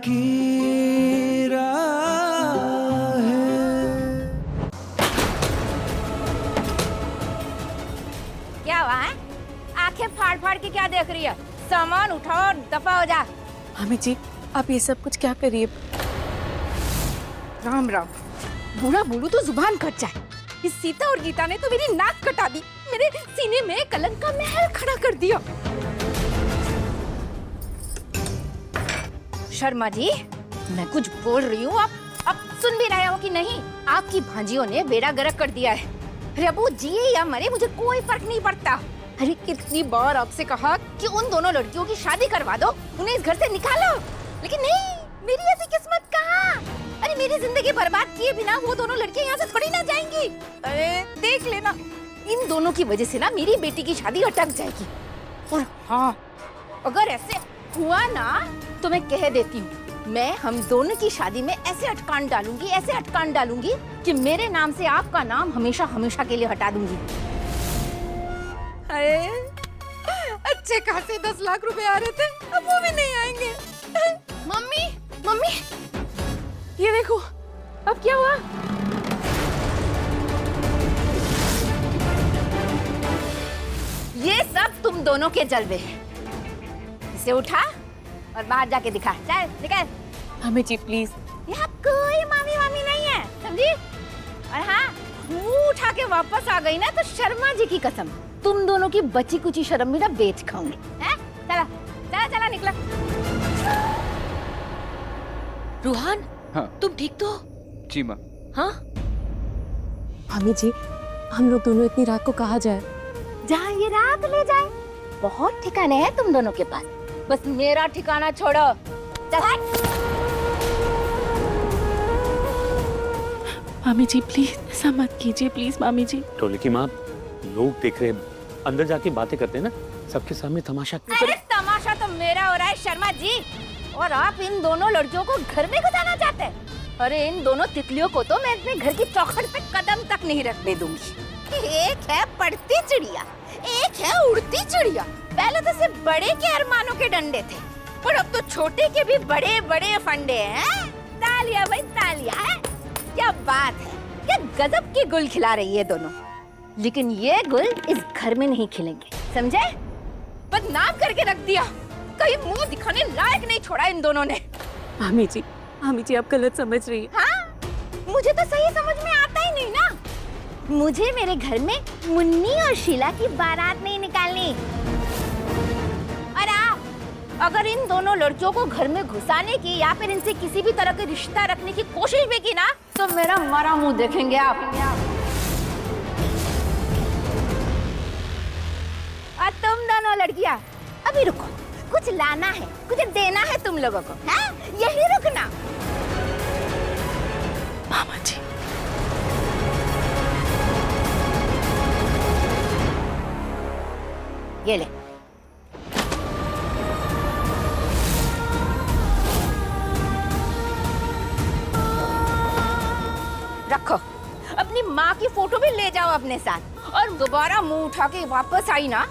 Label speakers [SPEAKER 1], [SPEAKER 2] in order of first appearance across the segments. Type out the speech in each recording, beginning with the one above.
[SPEAKER 1] की राह है।
[SPEAKER 2] क्या हुआ है? आंखें फाड़ फाड़ के क्या देख रही है? सामान उठाओ और दफा हो जा।
[SPEAKER 3] मामी जी, आप ये सब कुछ क्या करिए।
[SPEAKER 2] राम राम, बुरा बोलू तो जुबान कट जाए। इस सीता और गीता ने तो मेरी नाक कटा दी, मेरे सीने में कलंक का महल खड़ा कर दिया। शर्मा जी, मैं कुछ बोल रही हूँ, आप सुन भी रहे हो कि नहीं? आपकी भांजियों ने बेड़ा गर्क कर दिया है। अरे अबू जिए या मरे मुझे कोई फर्क नहीं पड़ता। अरे कितनी बार आपसे कहा कि उन दोनों लड़कियों की शादी करवा दो, उन्हें इस घर से निकालो, लेकिन नहीं, मेरी ऐसी किस्मत कहाँ। अरे मेरी जिंदगी बर्बाद किए बिना वो दोनों लड़कियां यहाँ से थोड़ी ना जाएंगी। अरे देख लेना, इन दोनों की वजह से ना मेरी बेटी की शादी अटक जाएगी। और हाँ, अगर ऐसे हुआ ना तो मैं कह देती हूँ, मैं हम दोनों की शादी में ऐसे अटकान डालूंगी कि मेरे नाम से आपका नाम हमेशा हमेशा के लिए हटा दूंगी। अरे अच्छे खासे 10 लाख रुपए आ रहे थे, अब वो भी नहीं आएंगे। मम्मी मम्मी, ये देखो अब क्या हुआ। ये सब तुम दोनों के जलवे हैं। इसे उठा और बाहर जाके दिखा, चल निकल।
[SPEAKER 3] मामी जी प्लीज।
[SPEAKER 2] यहाँ कोई मामी मामी नहीं है, समझी? और हाँ, मुंह उठा के वापस आ गई ना तो शर्मा जी की कसम, तुम दोनों की बची कुची शर्म भी ना बेच खाऊंगी। हैं? चला चला चला निकला।
[SPEAKER 3] रूहान,
[SPEAKER 4] हाँ।
[SPEAKER 3] तुम ठीक तो?
[SPEAKER 4] जी माँ।
[SPEAKER 3] हाँ मामी जी, हम लोग दोनों इतनी रात को कहाँ जाए?
[SPEAKER 2] जहाँ ये रात ले जाए, बहुत ठिकाने हैं तुम दोनों के पास, बस मेरा ठिकाना छोड़ो। चल हट।
[SPEAKER 3] मामी जी प्लीज ऐसा मत कीजिए, प्लीज मामी जी।
[SPEAKER 5] टोले की माँ, लोग देख रहे हैं, अंदर जाके बातें करते हैं ना, सबके सामने तमाशा क्यों
[SPEAKER 2] अरे तमाशा तो मेरा हो रहा है शर्मा जी, और आप इन दोनों लड़कियों को घर में घुसाना चाहते हैं। अरे इन दोनों तितलियों को तो मैं अपने घर की चौखट पे कदम तक नहीं रखने दूंगी। एक है पढ़ती चिड़िया, एक है उड़ती चिड़िया। पहले तो सिर्फ बड़े के अरमानों के डंडे थे, और अब तो छोटे के भी बड़े बड़े फंडे हैं। तालियां भाई तालियां है। क्या बात है, क्या गजब के गुल खिला रही है दोनों। लेकिन ये गुल इस घर में नहीं खिलेंगे, समझे? बदनाम करके रख दिया, कहीं मुंह दिखाने लायक नहीं छोड़ा इन दोनों ने।
[SPEAKER 3] मामी जी आप गलत समझ रही है।
[SPEAKER 2] हाँ, मुझे तो सही समझ में आता ही नहीं ना। मुझे मेरे घर में मुन्नी और शीला की बारात नहीं निकालनी। और आप अगर इन दोनों लड़कियों को घर में घुसाने की या फिर इनसे किसी भी तरह का रिश्ता रखने की कोशिश भी की ना, तो मेरा मरा मुंह देखेंगे आप। और तुम दोनों लड़कियां अभी रुको, कुछ लाना है, कुछ देना है तुम लोगों को, हैं? यही रुकना।
[SPEAKER 3] मामा जी
[SPEAKER 2] ये ले। रखो, अपनी माँ की फोटो भी ले जाओ अपने साथ, और दोबारा मुंह उठा के वापस आई ना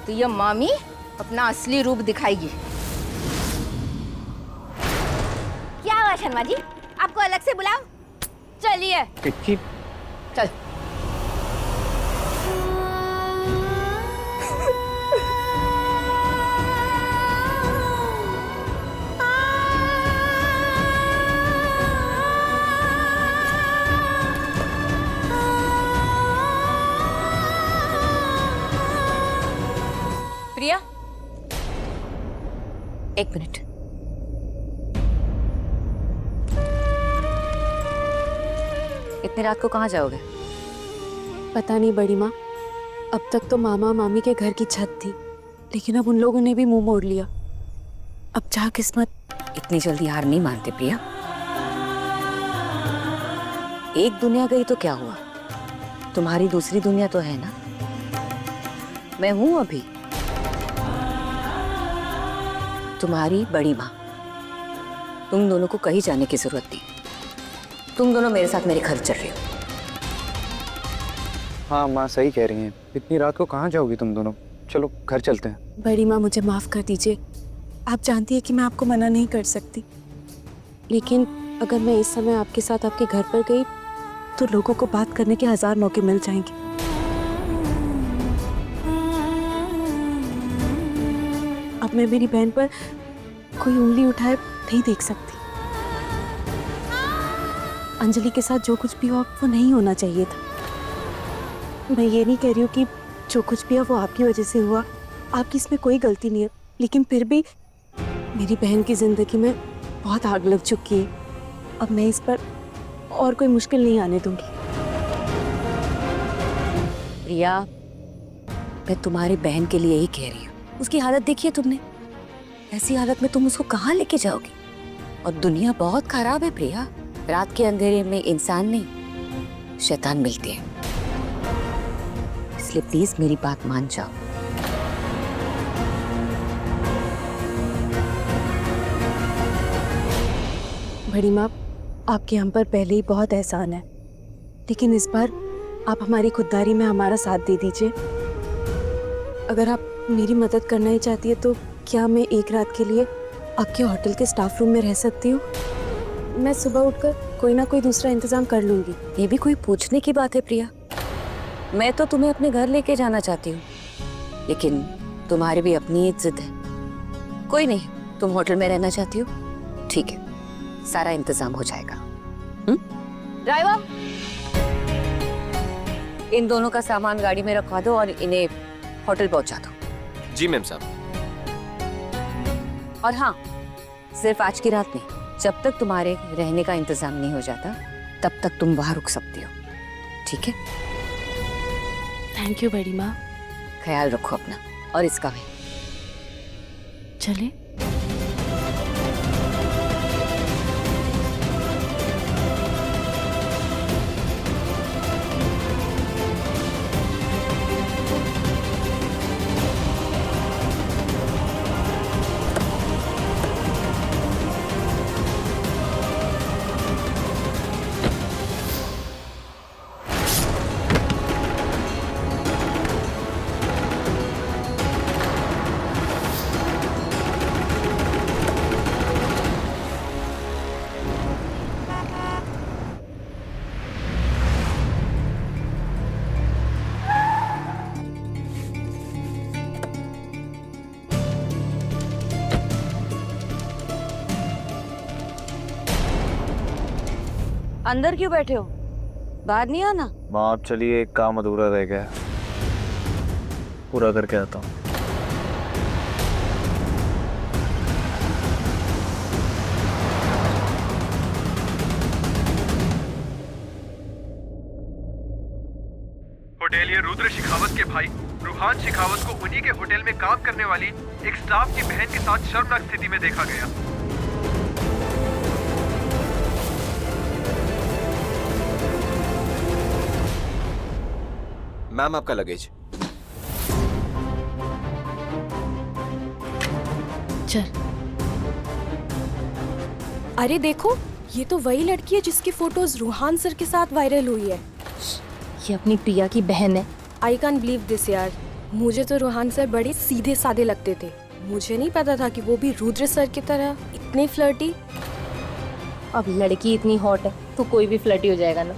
[SPEAKER 2] तो ये मामी अपना असली रूप दिखाएगी। क्या हुआ शर्मा जी, आपको अलग से बुलाओ? चलिए चल।
[SPEAKER 3] प्रिया,
[SPEAKER 2] एक मिनट।
[SPEAKER 6] इतनी रात को कहाँ जाओगे?
[SPEAKER 3] पता नहीं बड़ी माँ, अब तक तो मामा मामी के घर की छत थी, लेकिन अब उन लोगों ने भी मुंह मोड़ लिया। अब चाह किस्मत।
[SPEAKER 6] इतनी जल्दी हार नहीं मानते प्रिया। एक दुनिया गई तो क्या हुआ, तुम्हारी दूसरी दुनिया तो है ना। मैं हूं अभी तुम्हारी बड़ी माँ। तुम दोनों को कहीं जाने की जरूरत नहीं, तुम दोनों मेरे साथ मेरे घर चल रहे हो।
[SPEAKER 4] हाँ माँ सही कह रही हैं, इतनी रात को कहाँ जाओगी तुम दोनों, चलो घर चलते हैं।
[SPEAKER 3] बड़ी माँ मुझे माफ कर दीजिए, आप जानती है कि मैं आपको मना नहीं कर सकती, लेकिन अगर मैं इस समय आपके साथ आपके घर पर गई तो लोगों को बात करने के 1000 मौके मिल जाएंगे। अब मैं मेरी बहन पर कोई उंगली उठाए नहीं देख सकती। अंजलि के साथ जो कुछ भी हुआ वो नहीं होना चाहिए था। मैं ये नहीं कह रही हूँ कि जो कुछ भी हुआ वो आपकी वजह से हुआ, आपकी इसमें कोई गलती नहीं है, लेकिन फिर भी मेरी बहन की जिंदगी में बहुत आग लग चुकी है। अब मैं इस पर और कोई मुश्किल नहीं आने दूंगी।
[SPEAKER 6] प्रिया, मैं तुम्हारी बहन के लिए ही कह रही हूँ। उसकी हालत देखिए तुमने, ऐसी हालत में तुम उसको कहाँ लेके जाओगी? और दुनिया बहुत खराब है प्रिया। रात के अंधेरे में इंसान नहीं, शैतान मिलते हैं। इसलिए प्लीज मेरी बात मान जाओ।
[SPEAKER 3] बड़ी माँ, आपके हम पर पहले ही बहुत एहसान है, लेकिन इस बार आप हमारी खुददारी में हमारा साथ दे दीजिए। अगर आप मेरी मदद करना ही चाहती है तो क्या मैं एक रात के लिए आपके होटल के स्टाफ रूम में रह सकती हूँ? मैं सुबह उठकर कोई ना कोई दूसरा इंतजाम कर लूंगी।
[SPEAKER 6] ये भी कोई पूछने की बात है प्रिया? मैं तो तुम्हें अपने घर लेके जाना चाहती हूँ, लेकिन तुम्हारी भी अपनी एक जिद है। कोई नहीं, तुम होटल में रहना चाहती हो, ठीक है, सारा इंतजाम हो जाएगा। ड्राइवर, इन दोनों का सामान गाड़ी में रखवा दो और इन्हें होटल पहुंचा दो।
[SPEAKER 7] जी मैम साहब।
[SPEAKER 6] और हाँ, सिर्फ आज की रात नहीं, जब तक तुम्हारे रहने का इंतजाम नहीं हो जाता तब तक तुम वहां रुक सकती हो, ठीक है?
[SPEAKER 3] थैंक यू बड़ी माँ।
[SPEAKER 6] ख्याल रखो अपना और इसका भी।
[SPEAKER 3] चले।
[SPEAKER 6] अंदर क्यों बैठे हो? बाहर नहीं आना?
[SPEAKER 4] माँ आप चलिए, एक काम अधूरा रह गया, पूरा करके आता हूँ।
[SPEAKER 8] होटेलियर रुद्र शेखावत के भाई रूहान शेखावत को उन्हीं के होटल में काम करने वाली एक स्टाफ की बहन के साथ शर्मनाक स्थिति में देखा गया।
[SPEAKER 7] मैम आपका लगेज।
[SPEAKER 3] चल।
[SPEAKER 9] अरे देखो, ये तो वही लड़की है जिसकी फोटोज रूहान सर के साथ वायरल हुई है।
[SPEAKER 2] ये अपनी प्रिया की बहन है।
[SPEAKER 9] आई कैन बिलीव दिस यार। मुझे तो रूहान सर बड़े सीधे साधे लगते थे, मुझे नहीं पता था कि वो भी रुद्र सर की तरह इतने फ्लर्टी।
[SPEAKER 2] अब लड़की इतनी हॉट है तो कोई भी फ्लर्टी हो जाएगा ना।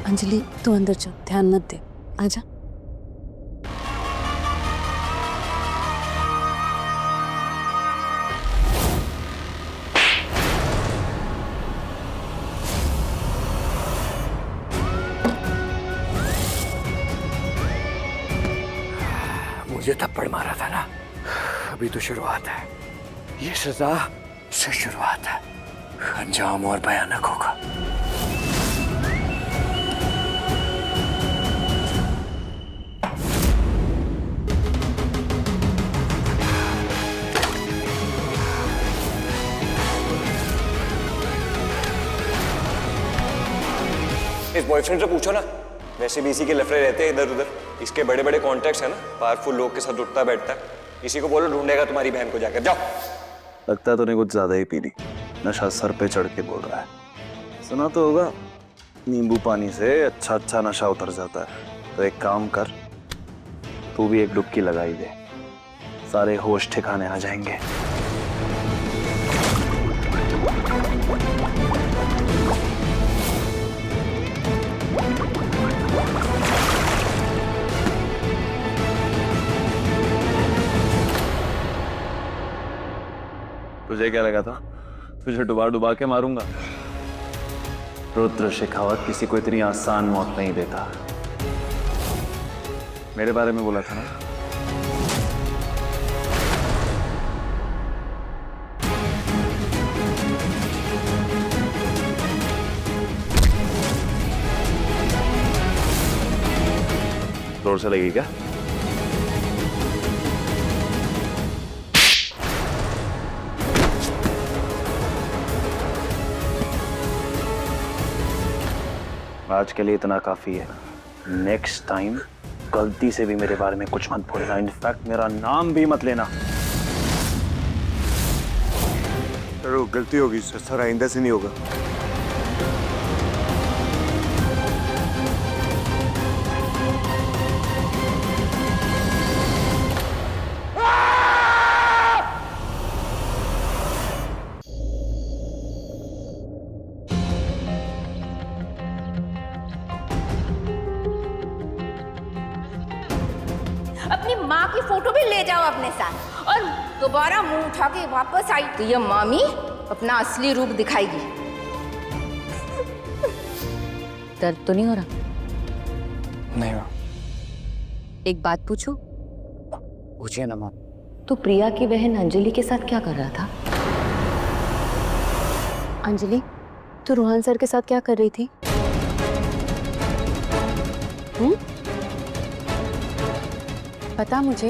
[SPEAKER 3] अंजलि तू अंदर चल, ध्यान मत दे, आजा।
[SPEAKER 1] मुझे थप्पड़ मारा था ना, अभी तो शुरुआत है, ये सजा से शुरुआत है, अंजाम और भयानक होगा।
[SPEAKER 7] इस बॉयफ्रेंड से पूछो ना, वैसे भी इसी के लफड़े रहते हैं इधर उधर। इसके बड़े बड़े कॉन्टैक्ट्स हैं ना, पावरफुल लोग के साथ उठता बैठता है। इसी को बोलो ढूंढेगा तुम्हारी बहन को, जाकर जाओ।
[SPEAKER 4] लगता है तूने कुछ ज्यादा ही पी ली, नशा सर पे चढ़ के बोल रहा है। सुना तो होगा, नींबू पानी से अच्छा नशा उतर जाता है। तो एक काम कर, तू भी एक डुबकी लगाई दे, सारे होश ठिकाने आ जाएंगे। तुझे क्या लगा था तुझे डुबा डुबा के मारूंगा? रुद्र शेखावत किसी को इतनी आसान मौत नहीं देता। मेरे बारे में बोला था ना। जोर से लगी क्या? आज के लिए इतना काफी है। नेक्स्ट टाइम गलती से भी मेरे बारे में कुछ मत बोलना। इनफैक्ट मेरा नाम भी मत लेना।
[SPEAKER 10] सर गलती होगी सर, आइंदा से नहीं होगा।
[SPEAKER 2] अपनी माँ की फोटो भी ले जाओ अपने साथ, और दोबारा मुंह उठा के वापस आई तो ये मामी अपना असली रूप दिखाएगी।
[SPEAKER 6] दर्द तो नहीं हो रहा?
[SPEAKER 1] नहीं माँ।
[SPEAKER 6] एक बात पूछूं?
[SPEAKER 1] पूछिए ना माँ।
[SPEAKER 6] तो प्रिया की बहन अंजलि के साथ क्या कर रहा था?
[SPEAKER 3] अंजलि, तू रोहन सर के साथ क्या कर रही थी? पता मुझे।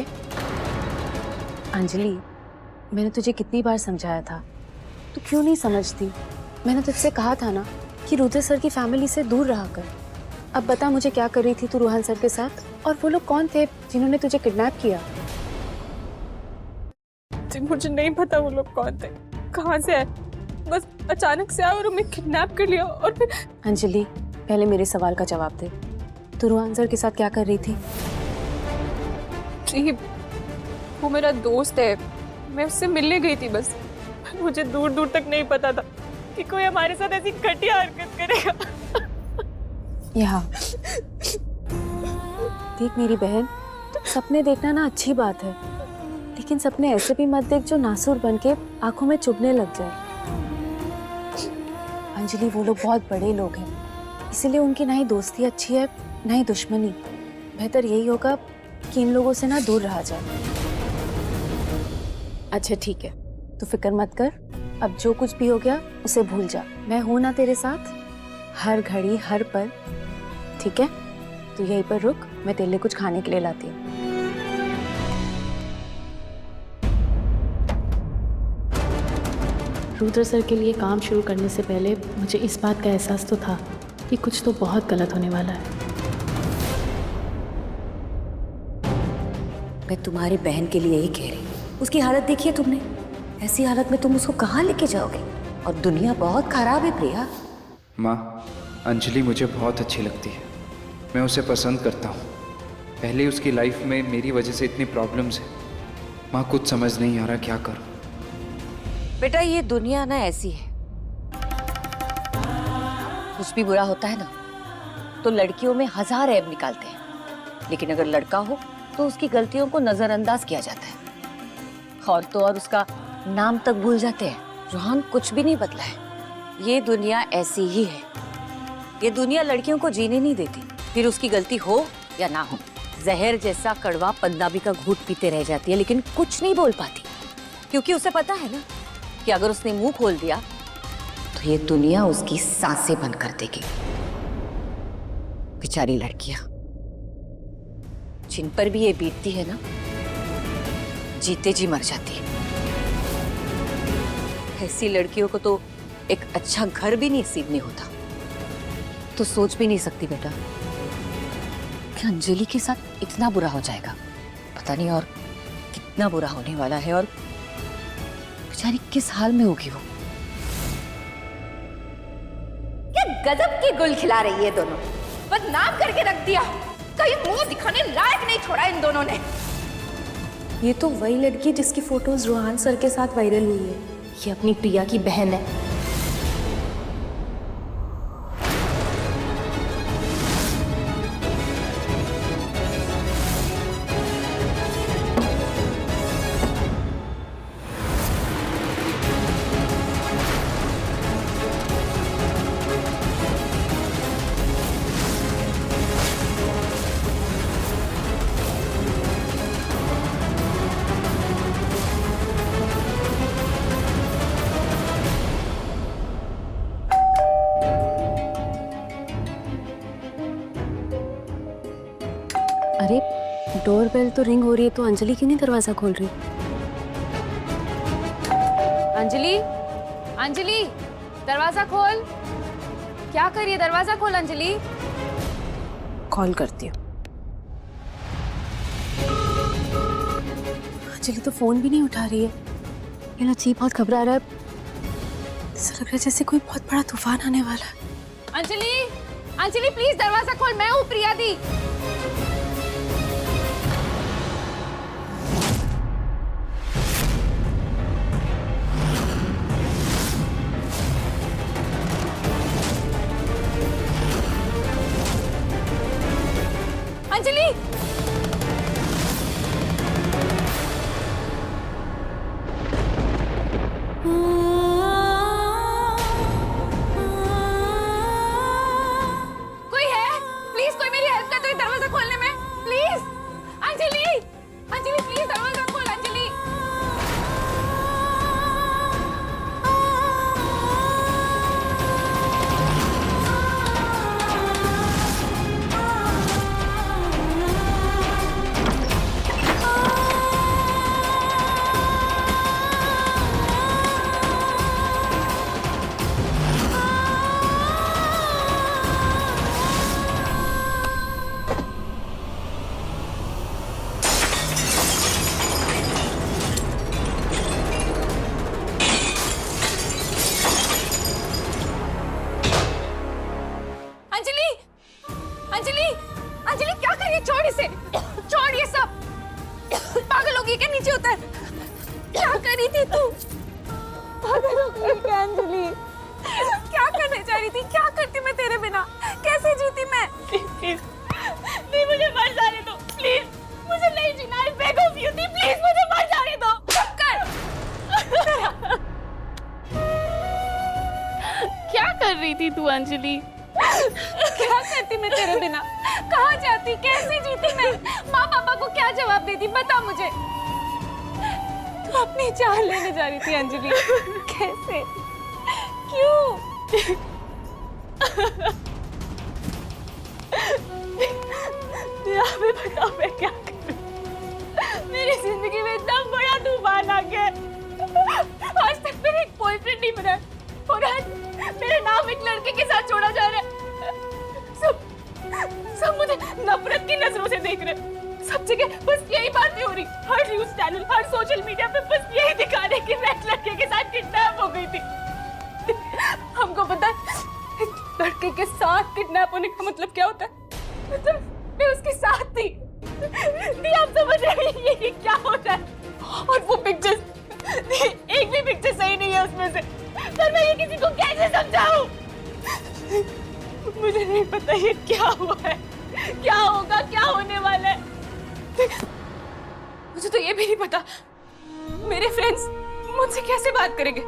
[SPEAKER 3] अंजलि, मैंने तुझे कितनी बार समझाया था, तू क्यों नहीं समझती? मैंने तुझसे कहा था ना कि रुद्र सर की फैमिली से दूर रहा कर। अब बता मुझे क्या कर रही थी तू रोहन सर के साथ? और वो लोग कौन थे जिन्होंने तुझे किडनैप किया?
[SPEAKER 9] मुझे नहीं पता वो लोग कौन थे, कहाँ से आए, बस अचानक से आए और हमें किडनैप कर लिया। और फिर
[SPEAKER 3] अंजलि, पहले मेरे सवाल का जवाब दे। तू रोहन सर के साथ क्या कर रही थी?
[SPEAKER 9] जी, वो मेरा दोस्त है, मैं उससे मिलने गई थी बस। मुझे दूर दूर तक नहीं पता था कि कोई हमारे साथ ऐसी घटिया हरकत करेगा।
[SPEAKER 3] यहाँ देख मेरी बहन, सपने देखना ना अच्छी बात है, लेकिन सपने ऐसे भी मत देख जो नासूर बन के आंखों में चुभने लग जाए। अंजलि, वो लोग बहुत बड़े लोग हैं, इसीलिए उनकी ना ही दोस्ती अच्छी है ना ही दुश्मनी। बेहतर यही होगा कि इन लोगों से ना दूर रहा जाए। अच्छा ठीक है, तू फिक्र मत कर, अब जो कुछ भी हो गया उसे भूल जा। मैं हूं ना तेरे साथ हर घड़ी हर पल, ठीक है? तू यहीं पर रुक, मैं तेरे लिए कुछ खाने के लिए लाती हूँ।
[SPEAKER 11] रुद्र सर के लिए काम शुरू करने से पहले मुझे इस बात का एहसास तो था कि कुछ तो बहुत गलत होने वाला है।
[SPEAKER 6] मैं तुम्हारी बहन के लिए ही कह रही हूँ। उसकी हालत देखी है तुमने? ऐसी हालत में तुम उसको कहाँ लेके जाओगे? और दुनिया बहुत खराब है प्रिया।
[SPEAKER 12] माँ, अंजलि मुझे बहुत अच्छी लगती है, मैं उसे पसंद करता हूँ। पहले उसकी लाइफ में मेरी वजह से इतनी प्रॉब्लम्स है। माँ, कुछ समझ नहीं आ रहा क्या करूँ।
[SPEAKER 6] बेटा, ये दुनिया ना ऐसी है, कुछ भी बुरा होता है ना तो लड़कियों में हजार ऐब निकालते हैं, लेकिन अगर लड़का हो तो उसकी गलतियों को नजरअंदाज किया जाता है। और तो और उसका नाम तक भूल जाते हैं। रोहन कुछ भी नहीं बदला है, ये दुनिया ऐसी ही है। ये दुनिया लड़कियों को जीने नहीं देती, फिर उसकी गलती हो या ना हो। जहर जैसा कड़वा पंजाबी का घूंट पीते रह जाती है, लेकिन कुछ नहीं बोल पाती, क्योंकि उसे पता है ना कि अगर उसने मुंह खोल दिया तो ये दुनिया उसकी सांसें बंद कर देगी। बेचारी लड़कियां जिन पर भी ये बीतती है ना, जीते जी मर जाती है। ऐसी लड़कियों को तो एक अच्छा घर भी नसीब नहीं होता। तो सोच भी नहीं सकती बेटा कि अंजलि के साथ इतना बुरा हो जाएगा। पता नहीं और कितना बुरा होने वाला है, और बेचारी किस हाल में होगी वो।
[SPEAKER 2] क्या गजब की गुल खिला रही है दोनों, बदनाम करके रख दिया, कहीं मुंह दिखाने लायक नहीं छोड़ा इन दोनों ने।
[SPEAKER 11] ये तो वही लड़की है जिसकी फोटोज रूहान सर के साथ वायरल हुई है। ये अपनी प्रिया की बहन है।
[SPEAKER 3] अरे डोरबेल तो रिंग हो रही है, तो अंजलि क्यों नहीं दरवाजा खोल रही?
[SPEAKER 2] अंजलि, अंजलि, दरवाजा खोल। क्या कर रही है? दरवाजा खोल अंजलि।
[SPEAKER 3] कॉल करती हूँ। अंजलि तो फोन भी नहीं उठा रही है। ये लच्छी बहुत घबरा रहा है। ऐसा लग रहा है जैसे कोई बहुत बड़ा तूफान आने वाला है।
[SPEAKER 2] अंजलि, अंजलि प्लीज दरवाजा खोल, मैं हूँ प्रिया दी। अंजलि, कोई है? प्लीज कोई मेरी हेल्प कर दो दरवाजा खोलने में, प्लीज। अंजलि, अंजलि प्लीज दरवाजा खोल अंजलि। अंजलि, अंजलि, अंजलि क्या कर रही है? छोड़ इसे, छोड़ ये सब। पागल हो गई क्या? नीचे उतर। क्या कर रही थी तू? पागल हो गई क्या अंजलि? क्या करने जा रही थी? क्या करती मैं तेरे बिना? कैसे जीती मैं? प्लीज, नहीं मुझे मर जाने दो प्लीज। मुझे नहीं जीना है, बेग ऑफ यू थी, प्लीज मुझे मर जाने दो। चुप कर।
[SPEAKER 9] क्या कर रही थी तू अंजलि?
[SPEAKER 2] क्या करती मैं तेरे बिना? कहाँ जाती? कैसे जीती मैं? माँ पापा को क्या जवाब देती? बता मुझे। तू अपनी जान लेने जा रही थी अंजलि। कैसे? क्यों? यहाँ पे बताओ मैं क्या करूं? मेरी जिंदगी में इतना बड़ा तूफान आ गया। आज तक मेरा एक बॉयफ्रेंड नहीं बना और आज मेरा नाम एक लड़के के साथ जोड़ा जा रहा है। सब मुझे नफरत की नजरों से देख रहे हैं। सब जगह बस यही बातें हो रही। हर न्यूज चैनल, हर सोशल मीडिया पे बस यही दिखा रहे कि मैं एक लड़के के साथ किडनैप हो गई थी। हमको पता है लड़के के साथ किडनैप होने का मतलब क्या होता है। मतलब मैं उसके साथ थी। नहीं आप समझ रहे हैं ये क्या होता है? और वो पिक्चर्स, एक भी पिक्चर सही नहीं है उसमें से। पर मैं ये किसी को कैसे समझाऊं? मुझे नहीं पता ये क्या हुआ है, क्या होगा, क्या होने वाला है। मुझे तो ये भी नहीं पता मेरे फ्रेंड्स मुझसे कैसे बात करेंगे।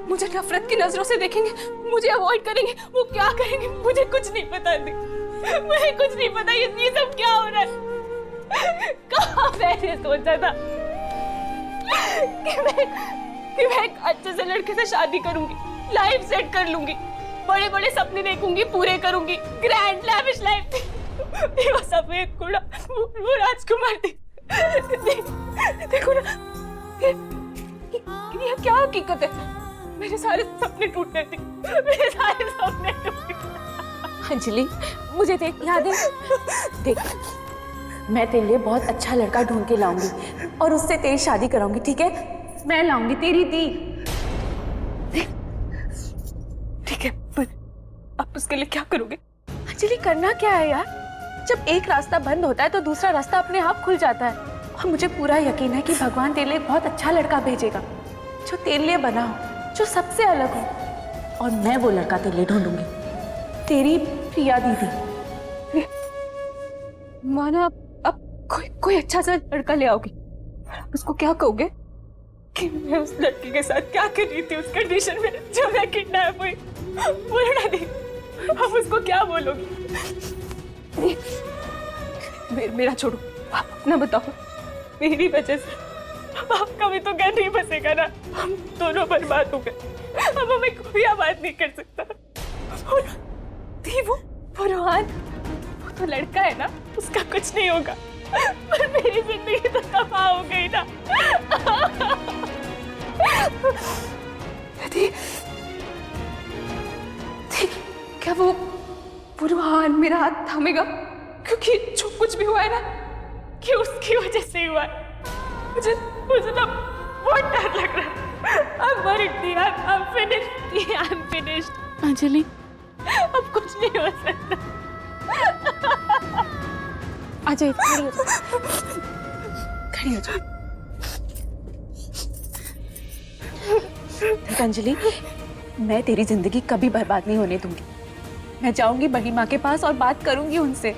[SPEAKER 2] मुझे नफरत की नजरों से देखेंगे, मुझे अवॉइड करेंगे, वो क्या करेंगे मुझे कुछ नहीं पता। मुझे कुछ नहीं पता ये सब क्या हो रहा है। कहाँ मैंने सोचा था कि मैं एक अच्छे से लड़के से शादी करूंगी, लाइफ सेट कर लूंगी, बड़े बड़े सपने देखूंगी, पूरे करूंगी, ग्रैंड लैविश लाइफ। वो सफेद घोड़ा, वो राजकुमार थी। देखो ना ये क्या हकीकत है। मेरे सारे सपने टूटने थे, मेरे सारे सपने टूटे।
[SPEAKER 11] अंजलि मुझे देख, याद है? देख मैं तेरे लिए बहुत अच्छा लड़का ढूंढ के लाऊंगी और उससे तेरी शादी कराऊंगी, ठीक है? मैं लाऊंगी तेरी दी।
[SPEAKER 9] ठीक है, पर आप उसके लिए क्या करोगे? अंजलि करना क्या है यार? जब एक रास्ता बंद होता है तो दूसरा रास्ता अपने आप खुल जाता है।
[SPEAKER 11] और मुझे पूरा यकीन है कि भगवान तेरे लिए बहुत अच्छा लड़का भेजेगा, जो तेरे लिए बना हो, जो सबसे अलग हो। और मैं वो लड़का तेरे लिए ढूंढूंगी, तेरी प्रिया दीदी। माना अब कोई अच्छा सा लड़का ले आओगी, उसको क्या कहोगे कि मैं उस लड़की के साथ क्या कर रही थी उस कंडीशन में जो मैं किडनैप हुई? बोलना दी, अब उसको क्या बोलोगी? मेरा छोड़ो, आप अपना बताओ। मेरी वजह से आपका भी तो घर नहीं बसेगा ना, हम दोनों बर्बाद हो गए। अब हमें कोई आवाज नहीं कर सकता। और वो रोहान, वो तो लड़का है ना, उसका कुछ नहीं होगा, पर मेरी जिंदगी तो तबाह हो गई ना। क्या वो रोहान मेरा हाथ थामेगा? क्योंकि जो कुछ भी हुआ है ना, कि उसकी वजह से हुआ है। मुझे ना बहुत डर लग रहा है। I'm worried, I'm finished, I'm finished। Anjali, अब कुछ नहीं हो सकता। आ जाइए, खड़ी हो जाओ, खड़ी हो जाओ। देख अंजलि, मैं तेरी जिंदगी कभी बर्बाद नहीं होने दूंगी। मैं जाऊंगी बड़ी माँ के पास और बात करूंगी उनसे।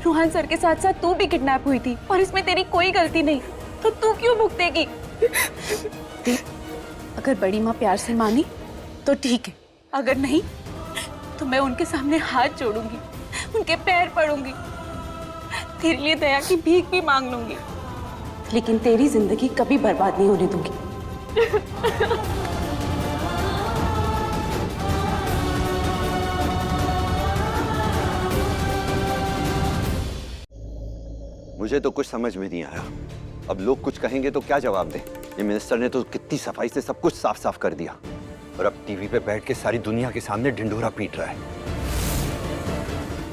[SPEAKER 11] रोहन सर के साथ साथ तू भी किडनैप हुई थी और इसमें तेरी कोई गलती नहीं, तो तू क्यों भुगतेगी? अगर बड़ी माँ प्यार से मानी तो ठीक है, अगर नहीं तो मैं उनके सामने हाथ जोड़ूंगी, उनके पैर पड़ूंगी, तेरे लिए दया की भीख भी मांग लूंगी, लेकिन तेरी जिंदगी कभी बर्बाद नहीं होने दूंगी।
[SPEAKER 10] मुझे तो कुछ समझ में नहीं आया। अब लोग कुछ कहेंगे तो क्या जवाब दें? ये मिनिस्टर ने तो कितनी सफाई से सब कुछ साफ साफ कर दिया, और अब टीवी पे बैठ के सारी दुनिया के सामने ढिंढोरा पीट रहा है।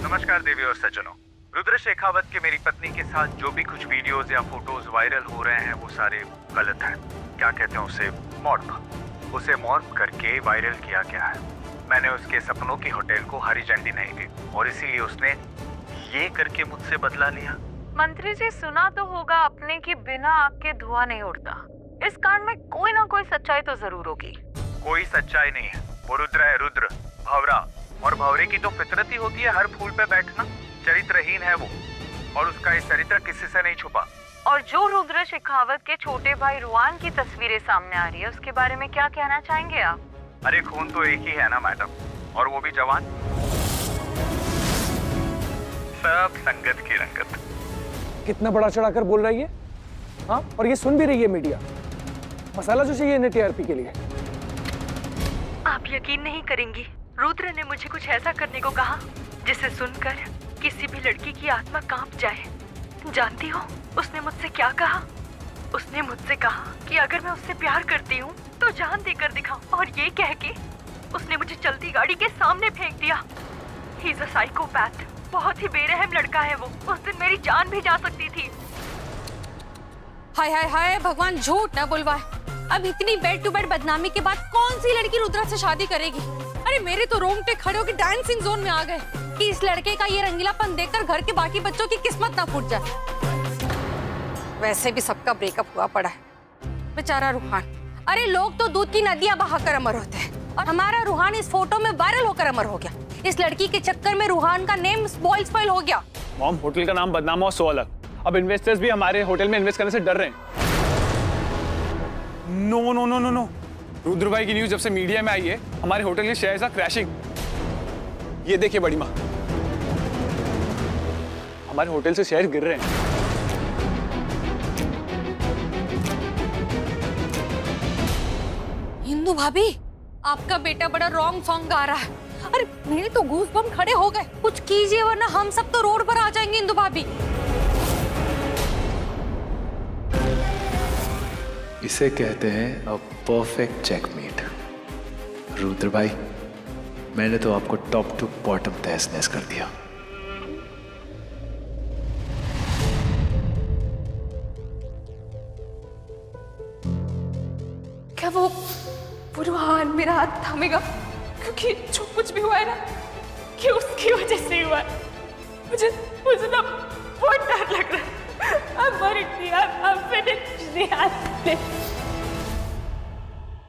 [SPEAKER 8] नमस्कार देवी और सज्जनों, रुद्र शेखावत के मेरी पत्नी के साथ जो भी कुछ वीडियोस या फोटोज वायरल हो रहे हैं वो सारे गलत हैं। क्या कहते हैं उसे, मॉर्फ। उसे मॉर्फ करके वायरल किया गया है। मैंने उसके सपनों की होटल को हरी झंडी नहीं दी और इसीलिए उसने ये करके मुझसे बदला लिया।
[SPEAKER 13] मंत्री जी, सुना तो होगा अपने की बिना आग के धुआं नहीं उड़ता। इस कांड में कोई ना कोई सच्चाई तो जरूर होगी।
[SPEAKER 8] कोई सच्चाई नहीं है, वो रुद्र है, रुद्र, भंवरा। और भंवरे की तो फितरत ही होती है हर फूल पे बैठना। चरित्रहीन है वो, और उसका ये चरित्र किसी से नहीं छुपा।
[SPEAKER 13] और जो रुद्र शेखावत के छोटे भाई रुआन की तस्वीरें सामने आ रही है, उसके बारे में क्या कहना चाहेंगे आप?
[SPEAKER 8] अरे खून तो एक ही है ना मैडम, और वो भी जवान। सब संगत की रंगत।
[SPEAKER 14] कितना बड़ा चढ़ाकर बोल रही है, हाँ? और ये सुन भी रही है मीडिया। मसाला जो चाहिए इन्हें टीआरपी के लिए।
[SPEAKER 13] आप यकीन नहीं करेंगी, रुद्र ने मुझे कुछ ऐसा करने को कहा जिसे सुनकर किसी भी लड़की की आत्मा कांप जाए। जानती हो उसने मुझसे क्या कहा? उसने मुझसे कहा कि अगर मैं उससे प्यार करती हूँ तो जान देकर दिखाऊं, और ये कह के उसने मुझे चलती गाड़ी के सामने फेंक दिया। He is a psychopath. बहुत ही बेरहम लड़का है वो। उस दिन मेरी जान भी जा सकती थी।
[SPEAKER 2] हाय हाय हाय, भगवान झूठ ना बुलवाए। अब इतनी बेड टू बेड बदनामी के बाद कौन सी लड़की रुद्रा से शादी करेगी? अरे मेरे तो रोंगटे खड़े होकर डांसिंग जोन में आ गए कि इस लड़के का ये रंगीलापन देखकर घर के बाकी बच्चों की किस्मत ना फूट जाए। वैसे भी सबका ब्रेकअप हुआ पड़ा है, बेचारा रूहान। अरे लोग तो दूध की नदियां बहाकर अमर होते हैं, और हमारा रूहान इस फोटो में वायरल होकर अमर हो गया। इस लड़की के चक्कर में रूहान का नेम स्पॉइल हो गया।
[SPEAKER 5] मॉम, होटल का नाम बदनाम हुआ सो अलग। अब इन्वेस्टर्स भी हमारे होटल में इन्वेस्ट करने से डर रहे हैं। No no no no no, Rudra भाई की न्यूज जब से मीडिया में आई है, हमारे होटल के शेयर्स आर क्रैशिंग। ये देखिए बड़ी माँ, हमारे होटल से शेयर गिर रहे हैं।
[SPEAKER 2] इंदु भाभी, आपका बेटा बड़ा रॉन्ग सॉन्ग गा रहा है। अरे मेरे तो गूज़बम्प खड़े हो गए। कुछ कीजिए वरना हम सब तो रोड पर आ जाएंगे इंदु भाभी।
[SPEAKER 12] इसे कहते हैं अ परफेक्ट चेकमेट। रुद्र भाई, मैंने तो आपको टॉप टू बॉटम तहस नहस कर दिया।
[SPEAKER 11] क्या वो रुहान मेरा हाथ थामेगा? क्योंकि जो कुछ भी हुआ है ना, कि उसकी वजह से हुआ है। मुझे ना बहुत डर लग रहा है।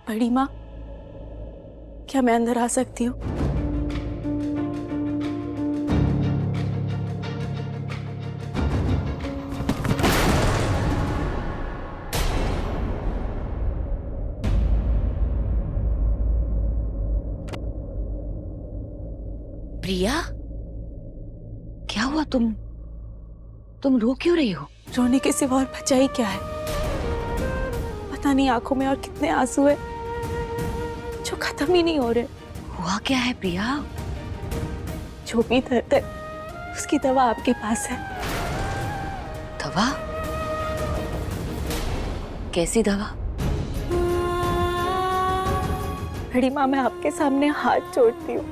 [SPEAKER 3] बड़ी माँ, क्या मैं अंदर आ सकती हूँ?
[SPEAKER 6] प्रिया, क्या हुआ? तुम रो क्यों रही हो?
[SPEAKER 3] रोने के सिवा और बचा ही क्या है? पता नहीं आंखों में और कितने आंसू है जो खत्म ही नहीं हो रहे।
[SPEAKER 6] हुआ क्या है प्रिया?
[SPEAKER 3] जो भी दर्द है उसकी दवा आपके पास है।
[SPEAKER 6] दवा? कैसी दवा?
[SPEAKER 3] बड़ी माँ, मैं आपके सामने हाथ जोड़ती हूँ,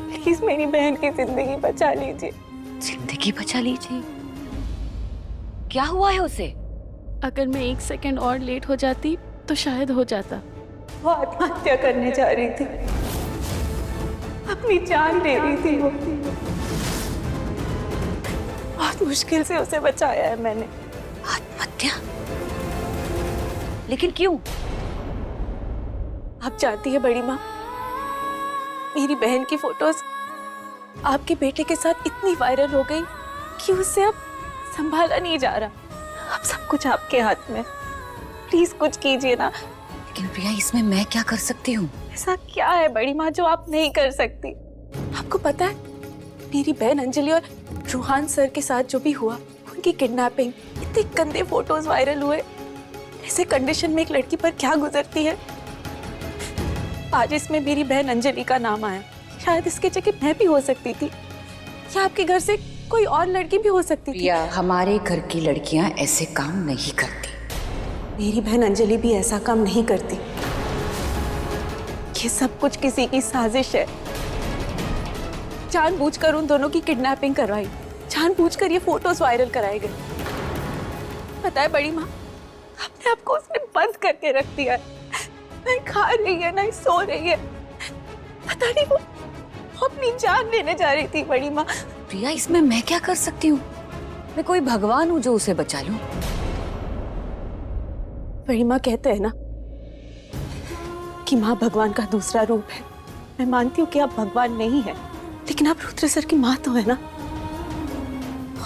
[SPEAKER 3] प्लीज मेरी बहन की जिंदगी बचा लीजिए।
[SPEAKER 6] जिंदगी बचा लीजिए? क्या हुआ है उसे?
[SPEAKER 3] अगर मैं 1 सेकंड और लेट हो जाती तो शायद हो जाता। वो आत्महत्या करने जा रही थी, अपनी जान ले रही थी वो। बहुत मुश्किल से उसे बचाया है मैंने।
[SPEAKER 6] आत्महत्या? लेकिन क्यों?
[SPEAKER 3] आप जानती है बड़ी माँ, मेरी बहन की फोटोज आपके बेटे के साथ इतनी वायरल हो गई कि उससे अब संभाला नहीं जा रहा। अब सब कुछ आपके हाथ में, प्लीज कुछ कीजिए ना।
[SPEAKER 6] लेकिन प्रिया, इसमें मैं क्या कर सकती हूँ?
[SPEAKER 3] ऐसा क्या है बड़ी माँ जो आप नहीं कर सकती? आपको पता है मेरी बहन अंजलि और रूहान सर के साथ जो भी हुआ, उनकी किडनैपिंग, इतने गंदे फोटोज वायरल हुए, ऐसे कंडीशन में एक लड़की पर क्या गुजरती है। आज इसमें मेरी बहन अंजलि का नाम आया, शायद इसके जगह मैं भी हो सकती थी, या आपके घर से कोई और लड़की भी हो सकती थी।
[SPEAKER 6] हमारे घर की लड़कियां ऐसे काम नहीं करती।
[SPEAKER 3] मेरी बहन अंजलि भी ऐसा काम नहीं करती। ये सब कुछ किसी की साजिश है। जानबूझकर उन दोनों की किडनैपिंग करवाई, जानबूझकर ये फोटोज वायरल कराए गए। पता है बड़ी माँ, अपने आप को उसने बंद करके रख दिया है। नहीं खा रही है, नहीं सो रही है। पता नहीं वो अपनी जान लेने जा रही थी बड़ी माँ।
[SPEAKER 6] प्रिया, इसमें मैं क्या कर सकती हूँ? मैं कोई भगवान हूँ जो उसे बचा लूं?
[SPEAKER 3] बड़ी माँ कहते हैं ना कि माँ भगवान का दूसरा रूप है। मैं मानती हूँ कि आप भगवान नहीं है, लेकिन आप रुद्र सर की माँ तो है ना।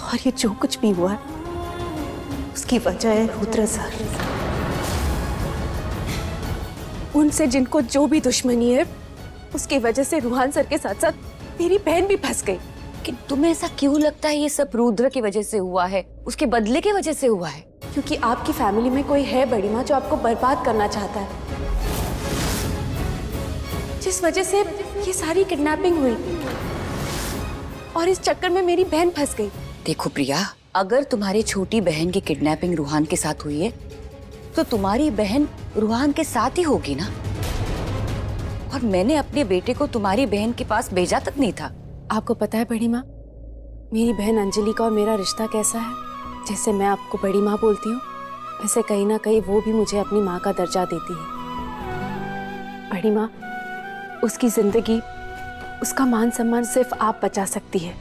[SPEAKER 3] और ये जो कुछ भी हुआ है उसकी वजह है रुद्र सर। उनसे जिनको जो भी दुश्मनी है, उसकी वजह से रूहान सर के साथ साथ मेरी बहन भी फंस गई।
[SPEAKER 6] कि तुम्हें ऐसा क्यों लगता है ये सब रुद्र की वजह से हुआ है, उसके बदले की वजह से हुआ है?
[SPEAKER 3] क्योंकि आपकी फैमिली में कोई है बड़ी माँ जो आपको बर्बाद करना चाहता है, जिस वजह से ये सारी किडनैपिंग हुई और इस चक्कर में मेरी बहन फंस गई।
[SPEAKER 6] देखो प्रिया, अगर तुम्हारी छोटी बहन की किडनैपिंग रूहान के साथ हुई है तो तुम्हारी बहन रूहान के साथ ही होगी ना। और मैंने अपने बेटे को तुम्हारी बहन के पास भेजा तक नहीं था।
[SPEAKER 3] आपको पता है बड़ी माँ, मेरी बहन अंजलि का और मेरा रिश्ता कैसा है? जैसे मैं आपको बड़ी माँ बोलती हूँ, वैसे कहीं ना कहीं वो भी मुझे अपनी माँ का दर्जा देती है। बड़ी माँ, उसकी जिंदगी, उसका मान सम्मान सिर्फ आप बचा सकती है।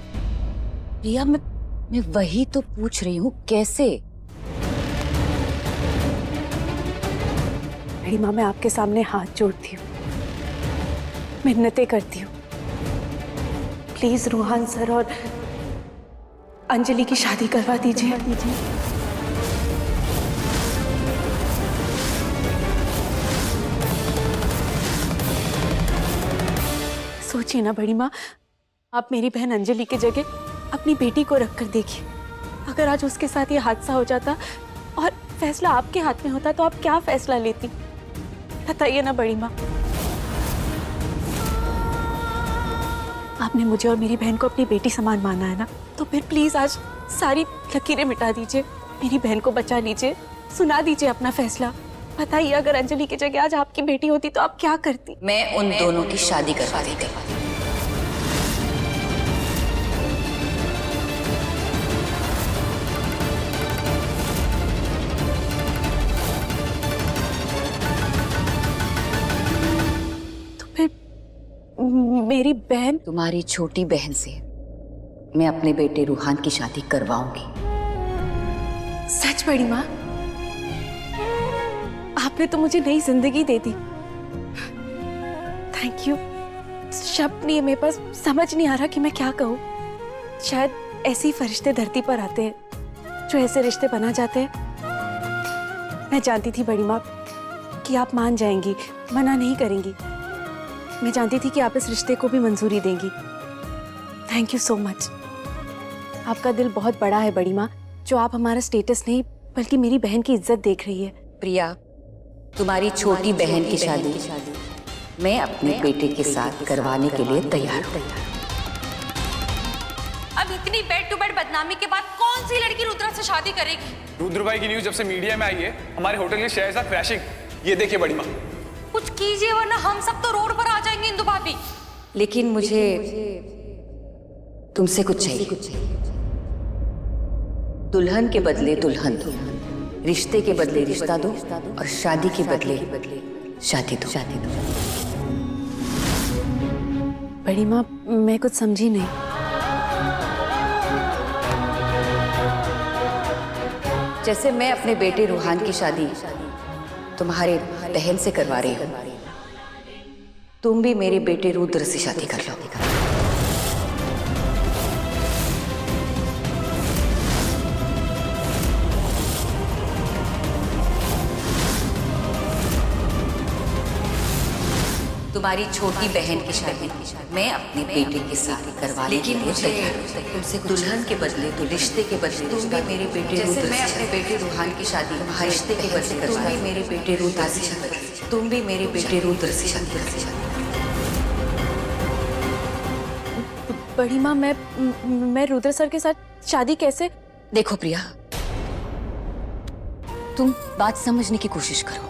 [SPEAKER 6] प्रिया, मैं वही तो पूछ रही हूँ, कैसे?
[SPEAKER 3] बड़ी माँ, मैं आपके सामने हाथ जोड़ती हूँ, मिन्नतें करती हूँ, प्लीज रूहान सर और अंजलि की शादी करवा दीजिए। सोचिए ना बड़ी माँ, आप मेरी बहन अंजलि की जगह अपनी बेटी को रख कर देखिए। अगर आज उसके साथ ये हादसा हो जाता और फैसला आपके हाथ में होता तो आप क्या फैसला लेती? बताइए ना बड़ी माँ। आपने मुझे और मेरी बहन को अपनी बेटी समान माना है ना, तो फिर प्लीज आज सारी लकीरें मिटा दीजिए, मेरी बहन को बचा लीजिए, सुना दीजिए अपना फैसला। बताइए, अगर अंजलि की जगह आज आपकी बेटी होती तो आप क्या करती?
[SPEAKER 6] मैं उन दोनों की शादी करवा देती।
[SPEAKER 3] तो फिर मेरी बहन?
[SPEAKER 6] तुम्हारी छोटी बहन से मैं अपने बेटे रूहान की शादी करवाऊंगी।
[SPEAKER 3] सच बड़ी माँ, आपने तो मुझे नई जिंदगी दे दी। Thank you. शब्द नहीं है मेरे पास, समझ नहीं आ रहा कि मैं क्या कहूँ। शायद ऐसे ही फरिश्ते धरती पर आते हैं जो ऐसे रिश्ते बना जाते हैं। मैं जानती थी बड़ी माँ कि आप मान जाएंगी, मना नहीं करेंगी। मैं जानती थी कि आप इस रिश्ते को भी मंजूरी देंगी। Thank you so much. आपका दिल बहुत बड़ा है बड़ी माँ, जो आप हमारा स्टेटस नहीं बल्कि मेरी बहन की इज्जत देख रही है।
[SPEAKER 6] प्रिया, तुम्हारी छोटी बहन की शादी मैं अपने बेटे के साथ करवाने के लिए तैयार हूँ।
[SPEAKER 13] अब इतनी बेड टू बेड बदनामी के बाद कौन सी लड़की रुद्रा से शादी करेगी?
[SPEAKER 5] रुद्र भाई की न्यूज जब से मीडिया में आई है, हमारे होटल के शेयर्स आर क्रैशिंग। ये देखिए बड़ी माँ।
[SPEAKER 13] कुछ कीजिए वरना हम सब तो रोड पर आ जाएंगे इंदु भाभी।
[SPEAKER 6] लेकिन मुझे तुमसे कुछ चाहिए। दुल्हन के बदले दुल्हन दो, रिश्ते के बदले रिश्ता दो और शादी के बदले शादी दो।
[SPEAKER 3] बड़ी माँ, मैं कुछ समझी नहीं।
[SPEAKER 6] जैसे मैं अपने बेटे रूहान की शादी तुम्हारे बहन से करवा रही हूँ, तुम भी मेरे बेटे रुद्र से शादी कर लो। तुम्हारी छोटी बहन की शादी मैं अपने बेटे के साथ करवा, लेकिन मुझे तुमसे दुल्हन के बदले तो रिश्ते के बदले तुम भी मेरे बेटे जैसे मैं अपने बेटे रूहान की शादी रिश्ते के बदले तुम भी मेरे बेटे रुद्र से शादी, तुम भी मेरे बेटे रुद्र से शादी।
[SPEAKER 3] बड़ी माँ, मैं रुद्र सर के साथ शादी कैसे?
[SPEAKER 6] देखो प्रिया, तुम बात समझने की कोशिश करो।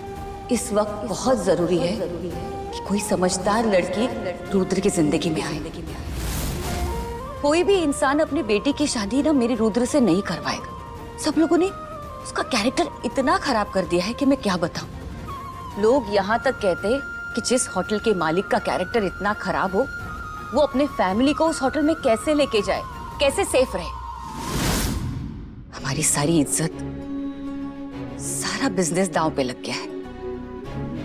[SPEAKER 6] इस वक्त बहुत जरूरी है कि कोई समझदार लड़की रुद्र की जिंदगी में आए। कोई भी इंसान अपने बेटे की शादी ना मेरे रुद्र से नहीं करवाएगा। सब लोगों ने उसका कैरेक्टर इतना खराब कर दिया है कि मैं क्या बताऊं। लोग यहाँ तक कहते हैं कि जिस होटल के मालिक का कैरेक्टर इतना खराब हो, वो अपने फैमिली को उस होटल में कैसे लेके जाए, कैसे सेफ रहे। हमारी सारी इज्जत, सारा बिजनेस दांव पे लग गया है।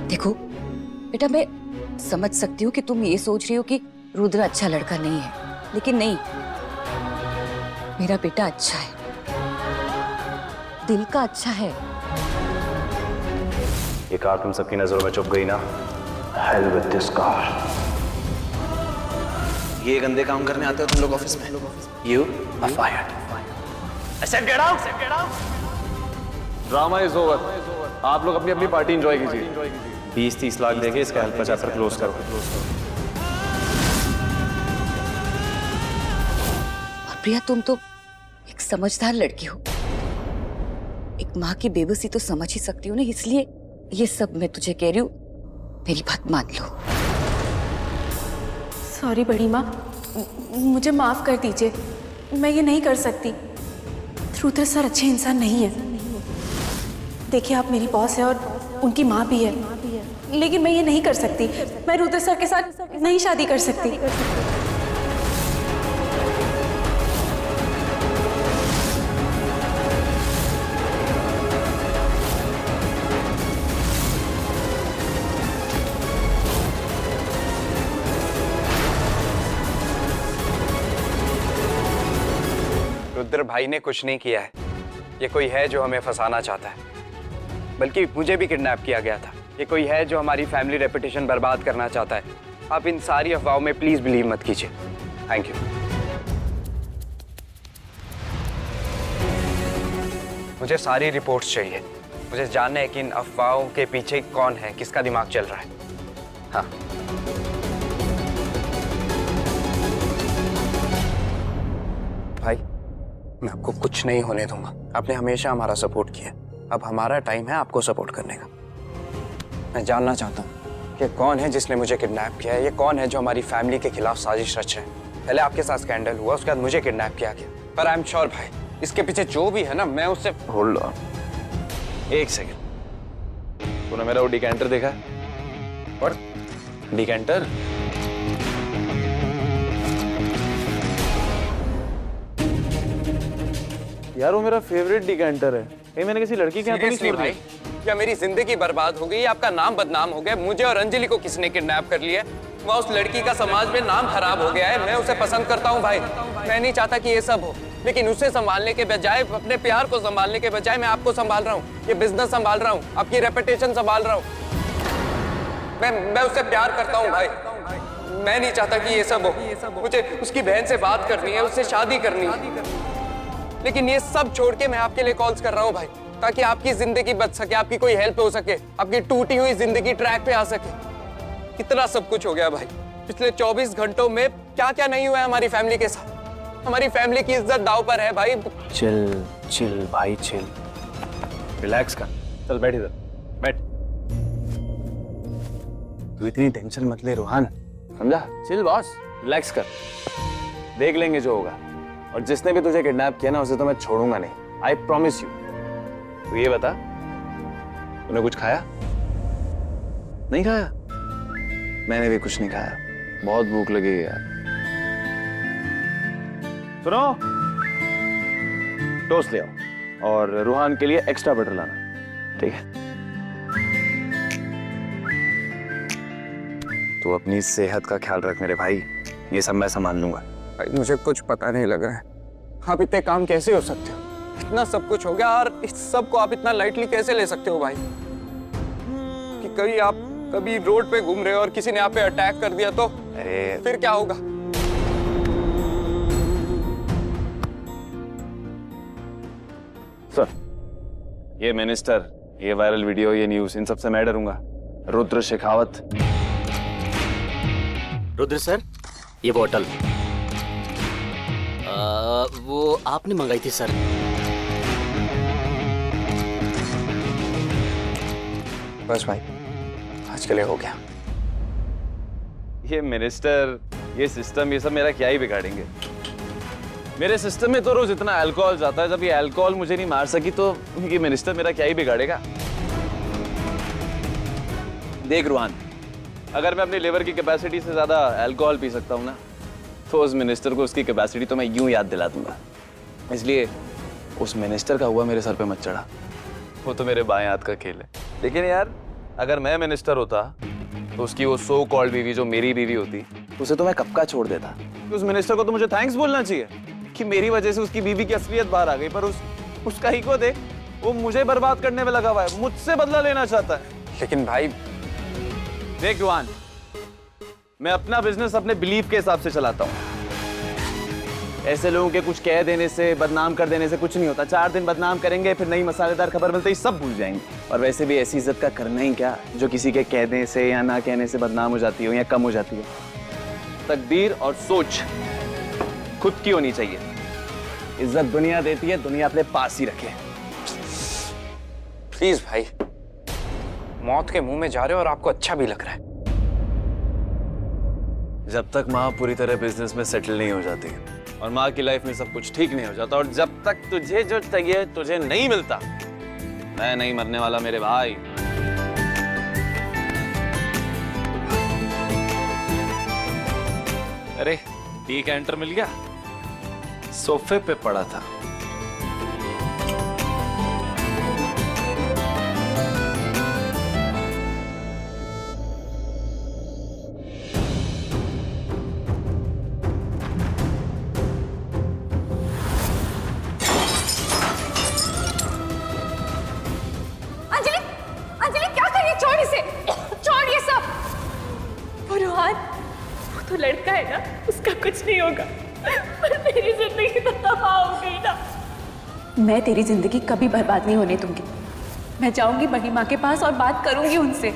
[SPEAKER 6] देखो बेटा, मैं समझ सकती हूँ कि तुम ये सोच रही हो कि रुद्र अच्छा लड़का नहीं है, लेकिन नहीं, मेरा बेटा अच्छा है, दिल का अच्छा है।
[SPEAKER 4] ये कार तुम सबकी नजरों में चुप गई ना? Hell with this car. ये गंदे काम करने आते हो तुम लोग ऑफिस में? You are fired. I said get out.
[SPEAKER 5] Drama is over. आप लोग अपनी अपनी पार्टी एंजॉय कीजिए।
[SPEAKER 7] 20-30 लाख देके इसका हेल्प का चैप्टर क्लोज करो।
[SPEAKER 6] और प्रिया, तुम तो एक समझदार लड़की हो, एक माँ की बेबसी तो समझ ही सकती हो ना, इसलिए ये सब मैं तुझे कह रही हूँ, मेरी बात मान लो।
[SPEAKER 3] सॉरी बड़ी माँ, मुझे माफ कर दीजिए। मैं ये नहीं कर सकती। रुद्र सर अच्छे इंसान नहीं है। देखिए, आप मेरी बॉस है और उनकी माँ भी है, लेकिन मैं ये नहीं कर सकती। मैं रुद्र सर के साथ नहीं शादी कर सकती।
[SPEAKER 7] रुद्र भाई ने कुछ नहीं किया है। ये कोई है जो हमें फंसाना चाहता है, बल्कि मुझे भी किडनैप किया गया था। ये कोई है जो हमारी फैमिली रेपुटेशन बर्बाद करना चाहता है। आप इन सारी अफवाहों में प्लीज बिलीव मत कीजिए। Thank you. मुझे सारी रिपोर्ट्स चाहिए। मुझे जानना है कि इन अफवाहों के पीछे कौन है, किसका दिमाग चल रहा है। हाँ, भाई मैं आपको कुछ नहीं होने दूंगा। आपने हमेशा हमारा सपोर्ट किया, अब हमारा टाइम है आपको सपोर्ट करने का। मैं जानना चाहता हूँ कि कौन है जिसने मुझे किडनैप किया है। ये कौन है जो हमारी फैमिली के खिलाफ साजिश रच है। पहले आपके साथ स्कैंडल हुआ, उसके बाद मुझे किडनैप किया गया, पर आई एम श्योर भाई इसके पीछे जो भी है ना, मैं उससे।
[SPEAKER 4] होल्ड ऑन, एक सेकंड।
[SPEAKER 7] तूने मेरा वो डिकेंटर देखा है? और डिकेंटर
[SPEAKER 14] यार वो मेरा फेवरेट डिकेंटर है।
[SPEAKER 4] मैंने किसी लड़की के हाथों नहीं
[SPEAKER 7] Seriously
[SPEAKER 4] छोड़
[SPEAKER 7] भाई,
[SPEAKER 4] दिया।
[SPEAKER 7] क्या मेरी जिंदगी बर्बाद हो गई? आपका नाम बदनाम हो गया। मुझे और अंजलि को किसने किडनैप कर लिया? वह उस लड़की का समाज में नाम खराब हो गया है। मैं उसे पसंद करता हूँ भाई, मैं नहीं चाहता कि ये सब हो, लेकिन उसे संभालने के बजाय, अपने प्यार को संभालने के बजाय मैं आपको संभाल रहा हूँ, ये बिजनेस संभाल रहा हूँ, आपकी रेपुटेशन संभाल रहा हूँ। मैं उससे प्यार करता हूँ भाई, मैं नहीं चाहता कि ये सब हो। मुझे उसकी बहन से बात करनी है, उससे शादी करनी है, लेकिन ये सब छोड़ के मैं आपके लिए कॉल्स कर रहा हूँ भाई, ताकि आपकी जिंदगी बच सके, आपकी कोई हेल्प हो सके, आपकी टूटी हुई जिंदगी ट्रैक पे आ सके। इतना सब कुछ हो गया भाई, पिछले 24 घंटों में क्या क्या नहीं हुआ है हमारी फैमिली के साथ। हमारी फैमिली की इज्जत दांव पर है भाई।
[SPEAKER 4] चिल चिल भाई चिल, रिलैक्स कर। चल बैठ इधर, बैठ। तू इतनी टेंशन मत ले रोहन, समझा? चिल बॉस, रिलैक्स कर, देख लेंगे जो होगा। और जिसने भी तुझे किडनैप किया ना, उसे तो मैं छोड़ूंगा नहीं, आई प्रॉमिस यू। तू ये बता, तूने कुछ खाया? नहीं खाया? मैंने भी कुछ नहीं खाया, बहुत भूख लगी है यार। सुनो, टोस्ट ले आओ और रूहान के लिए एक्स्ट्रा बटर लाना, ठीक है? तू अपनी सेहत का ख्याल रख मेरे भाई, ये सब मैं संभाल लूंगा।
[SPEAKER 7] भाई मुझे कुछ पता नहीं लग रहा है, आप इतने काम कैसे हो सकते हो? इतना सब कुछ हो गया और इस सब को आप इतना लाइटली कैसे ले सकते हो भाई? कि कभी आप कभी रोड पे घूम रहे हो और किसी ने आप पे अटैक कर दिया तो
[SPEAKER 4] अरे
[SPEAKER 7] फिर क्या होगा?
[SPEAKER 4] सर, ये मिनिस्टर, ये वायरल वीडियो, ये न्यूज़, इन सब से मैं डरूंगा। रुद्र शेखावत।
[SPEAKER 1] रुद्र सर, ये बोतल वो आपने मंगाई थी सर।
[SPEAKER 7] बस भाई, आज के लिए हो गया।
[SPEAKER 4] ये मिनिस्टर, ये सिस्टम, ये सब मेरा क्या ही बिगाड़ेंगे? मेरे सिस्टम में तो रोज इतना अल्कोहल जाता है, जब ये अल्कोहल मुझे नहीं मार सकी तो ये मिनिस्टर मेरा क्या ही बिगाड़ेगा? देख रुहान, अगर मैं अपनी लिवर की कैपेसिटी से ज्यादा अल्कोहल पी सकता हूँ ना, तो उस मिनिस्टर को उसकी कैपेसिटी तो मैं यूं याद दिला दूंगा। इसलिए उस मिनिस्टर का हुआ मेरे सर पे मत चढ़ा, वो तो मेरे बाएं हाथ का खेल है। लेकिन यार, अगर मैं मिनिस्टर होता तो उसकी वो सो कॉल्ड बीवी जो मेरी बीवी होती, उसे तो मैं कब का छोड़ देता। उस मिनिस्टर को तो मुझे थैंक्स बोलना चाहिए कि मेरी वजह से उसकी बीवी की असलियत बाहर आ गई, पर उसका ही को देख, वो मुझे बर्बाद करने में लगा हुआ है, मुझसे बदला लेना चाहता है।
[SPEAKER 7] लेकिन भाई
[SPEAKER 4] देख रुहान, मैं अपना बिजनेस अपने बिलीफ के हिसाब से चलाता हूँ। ऐसे लोगों के कुछ कह देने से, बदनाम कर देने से कुछ नहीं होता। 4 दिन बदनाम करेंगे, फिर नई मसालेदार खबर मिलते ही सब भूल जाएंगे। और वैसे भी ऐसी इज्जत का करना ही क्या जो किसी के कहने से या ना कहने से बदनाम हो जाती हो या कम हो जाती हो। तकदीर और सोच खुद की होनी चाहिए। इज्जत दुनिया देती है, दुनिया अपने पास ही रखे।
[SPEAKER 7] प्लीज भाई, मौत के मुंह में जा रहे हो और आपको अच्छा भी लग रहा है।
[SPEAKER 4] जब तक माँ पूरी तरह बिजनेस में सेटल नहीं हो जाती और माँ की लाइफ में सब कुछ ठीक नहीं हो जाता, और जब तक तुझे जो चाहिए तुझे नहीं मिलता, मैं नहीं मरने वाला मेरे भाई। अरे टी कैंटर मिल गया, सोफे पे पड़ा था।
[SPEAKER 9] तो लड़का है ना, उसका कुछ नहीं होगा, पर मेरी जिंदगी तो तबाह हो गई ना।
[SPEAKER 11] मैं तेरी जिंदगी कभी बर्बाद नहीं होने दूंगी। मैं जाऊंगी महिमा के पास और बात करूंगी उनसे।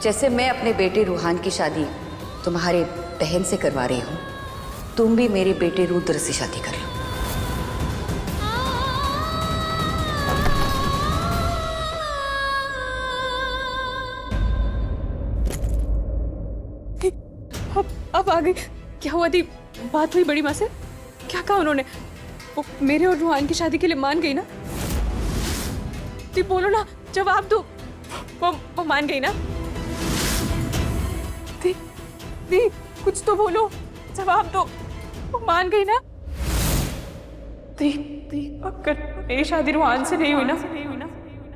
[SPEAKER 6] जैसे मैं अपने बेटे रूहान की शादी तुम्हारे बहन से करवा रही हूँ, तुम भी मेरे बेटे रुद्र से शादी कर लो।
[SPEAKER 9] अब आ गई। क्या हुआ दी? बात हुई बड़ी माँ से? क्या कहा उन्होंने? वो मेरे और रूहान की शादी के लिए मान गई ना? दी बोलो ना, जवाब दो। वो मान गई ना? दी कुछ तो बोलो, जवाब दो। वो मान गई ना? दी अगर मेरी शादी रोहान से नहीं हुई ना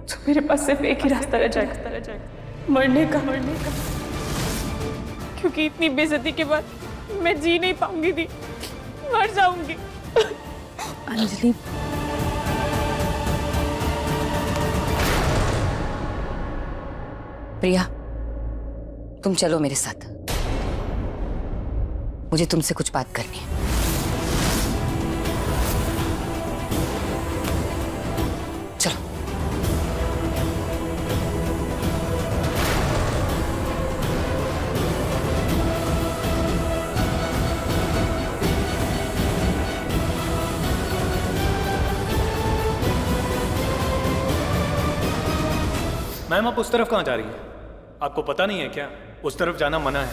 [SPEAKER 9] तो मेरे पास सिर्फ एक ही रास्ता रह जाएगा, मरने का। क्योंकि इतनी बेइज्जती के बाद मैं जी नहीं पाऊंगी दी, मर जाऊंगी।
[SPEAKER 3] अंजलि,
[SPEAKER 6] प्रिया, तुम चलो मेरे साथ, मुझे तुमसे कुछ बात करनी है। चलो।
[SPEAKER 5] मैम आप उस तरफ कहाँ जा रही हैं? आपको पता नहीं है क्या उस तरफ जाना मना है?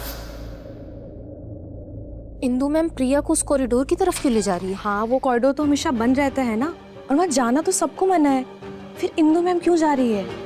[SPEAKER 3] इंदु मैम प्रिया को उस कॉरिडोर की तरफ क्यों ले जा रही है? हाँ, वो कॉरिडोर तो हमेशा बंद रहता है ना, और वहाँ जाना तो सबको मना है, फिर इंदु मैम क्यों जा रही है?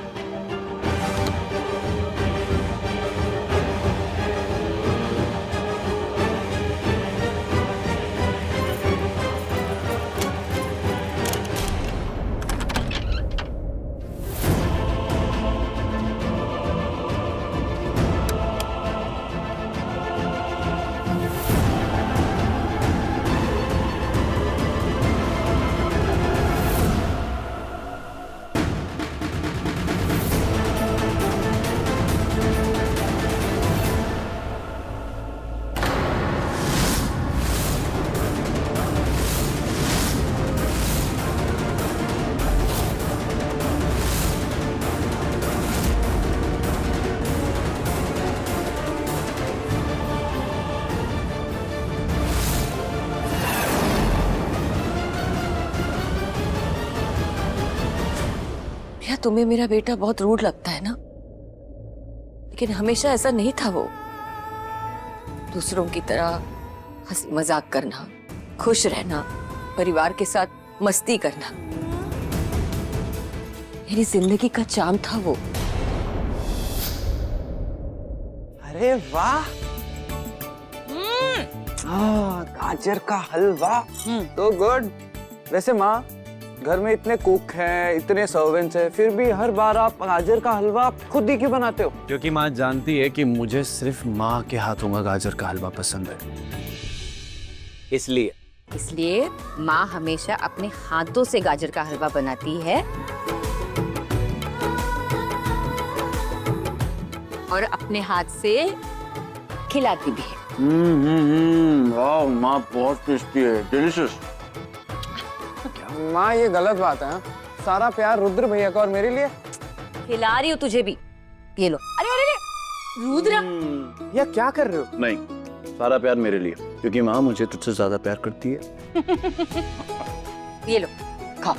[SPEAKER 6] तुम्हें मेरा बेटा बहुत रूड लगता है ना, लेकिन हमेशा ऐसा नहीं था वो। दूसरों की तरह हंसी मजाक करना, खुश रहना, परिवार के साथ मस्ती करना, मेरी जिंदगी का चार्म था वो।
[SPEAKER 7] अरे वाह, गाजर का हलवा, तो गुड। वैसे माँ, घर में इतने कुक हैं, इतने सर्वेंट्स हैं, फिर भी हर बार आप गाजर का हलवा खुद ही क्यों बनाते हो?
[SPEAKER 4] क्योंकि माँ जानती है कि मुझे सिर्फ माँ के हाथों का गाजर का हलवा पसंद है,
[SPEAKER 6] इसलिए माँ हमेशा अपने हाथों से गाजर का हलवा बनाती है और अपने हाथ से खिलाती भी है।
[SPEAKER 7] वाह माँ, बहुत टेस्टी है, डिलीशियस। माँ ये गलत बात है, हाँ? सारा प्यार रुद्र भैया का और मेरे लिए।
[SPEAKER 6] खिला रही हूँ तुझे भी, ये लो। अरे अरे अरे रुद्र,
[SPEAKER 7] या क्या कर रहे हो?
[SPEAKER 4] नहीं, सारा प्यार मेरे लिए, क्योंकि माँ मुझे तुझसे ज्यादा प्यार करती है।
[SPEAKER 6] ये लो, खाओ।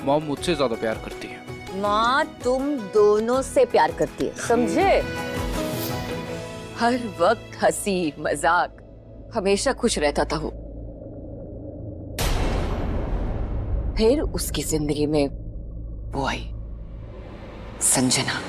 [SPEAKER 12] मॉम मुझसे ज्यादा प्यार करती है।
[SPEAKER 6] माँ तुम दोनों से प्यार करती है, समझे? हर वक्त हंसी मजाक, हमेशा खुश रहता था वो। फिर उसकी जिंदगी में वो आई, संजना।